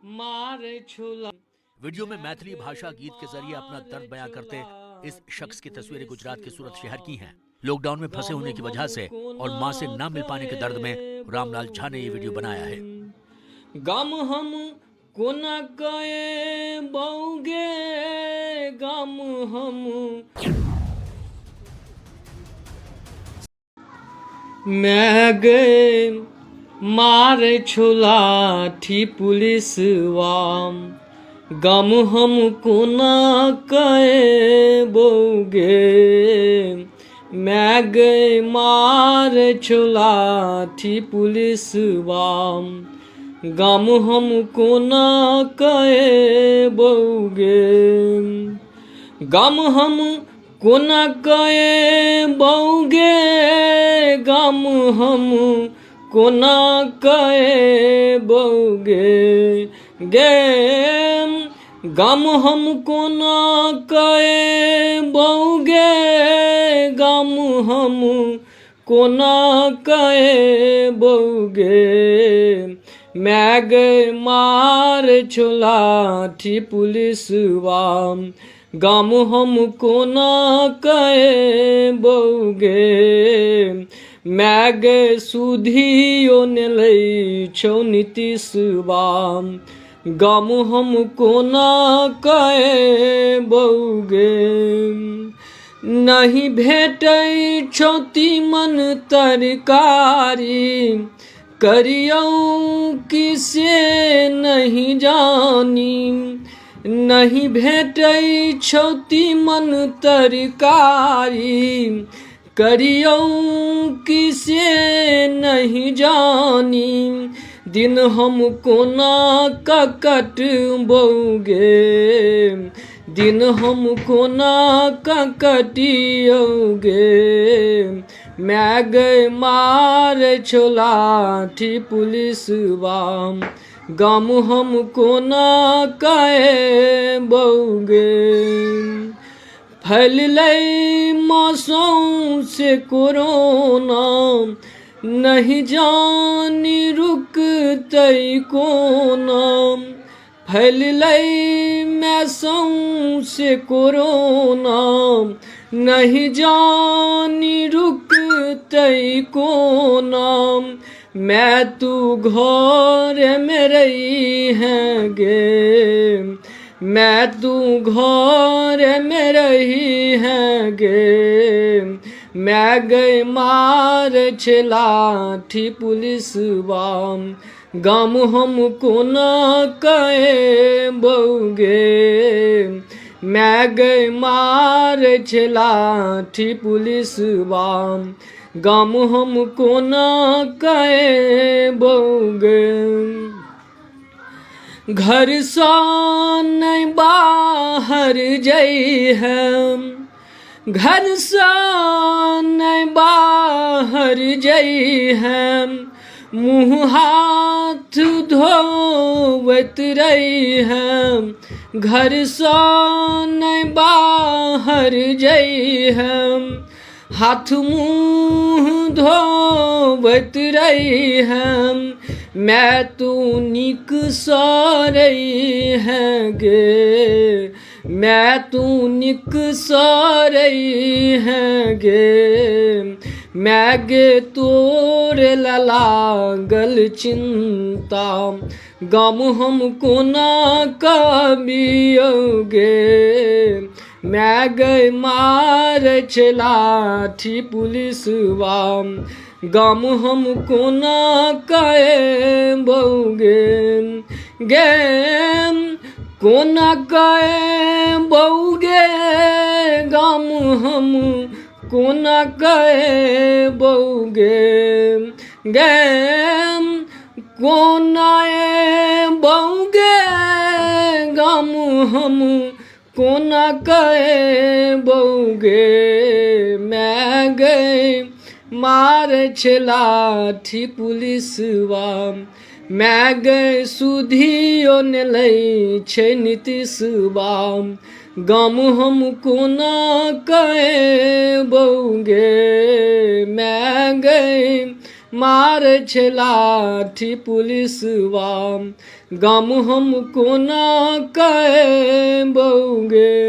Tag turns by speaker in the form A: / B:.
A: मारे छुला।
B: वीडियो में मैथिली भाषा गीत के जरिए अपना दर्द बयां करते इस शख्स की तस्वीरें गुजरात के सूरत शहर की हैं। लॉकडाउन में फंसे होने की वजह से और मां से ना मिल पाने के दर्द में रामलाल झा ने ये वीडियो बनाया है।
A: गम हम कोना कए बौगे, गम हम मैं गए मारे छुलाठी पुलिस वाम, गम हम कोना कए बौगे, मैं गए मारे छुलाठी पुलिस वाम, गम हम कोना कए बौगे, गम हम कोना कए बौगे, गम हम कोना कए बौगे, गे गम हम कोना कए बौगे, गम हम कोना कए बौगे, मैं गए मार छुलाठी पुलिस वाम, गम हम कोना कए बौगे, मैं गए सुधियो ने लई छौ नीतीश वाम, गम हम कोना कए बौगे, नहीं भेटै छौ तीमन तरकारी, करियौ किसे नहीं जानी, नहीं भेटै छौ तीमन तरकारी, करियौ किसे नहीं जानी, दिन हम कोना ककट बौगे, दिन हम कोना ककटियोगे, मैं गए मार छुलाठी पुलिस वाम, गम हम कोना कए बौगे, फैललै मौसम से कोरोना, नहीं जानी रुकतै कोना, फैललै मौसम से कोरोना, नहीं जानी रुकतै कोना, मैं तू घर में रही हैं गे, मैं तू घर में रही हैं गे, मैं गई मार छुलाठी पुलिस वाम, गम हम कोना कए बौगे, मैं गई मार छुलाठी पुलिस वाम, गम हम कोना कए बौगे, घर सा नहीं बाहर जई है, घर सा नहीं बाहर जई है, मुँह हाथ धोवत रही है, घर सा नहीं बाहर जई है, हाथ मुँह धोवत रही है, मैं तू निक सौरई है गे, मैं तू निक सौरई है गे, मैं गे तोर लागल चिंता, गम हम कोना कबियोगे, मैं गए मार छुलाठी पुलिस वाम, गम हम कोना कए बौगे, गे कोना कए बौगे, गम हम कोना कए बौगे, गे कोना बौगे, गम हम कोना कए बौगे, मैं गए मार छुलाठी पुलिस वाम, मैं गए सुधियो ने लई छे नीतीश वाम, गम हम कोना कए बौगे, मैं गए मार छे लाठी पुलिसवा गम हम कोना कहे बउगे।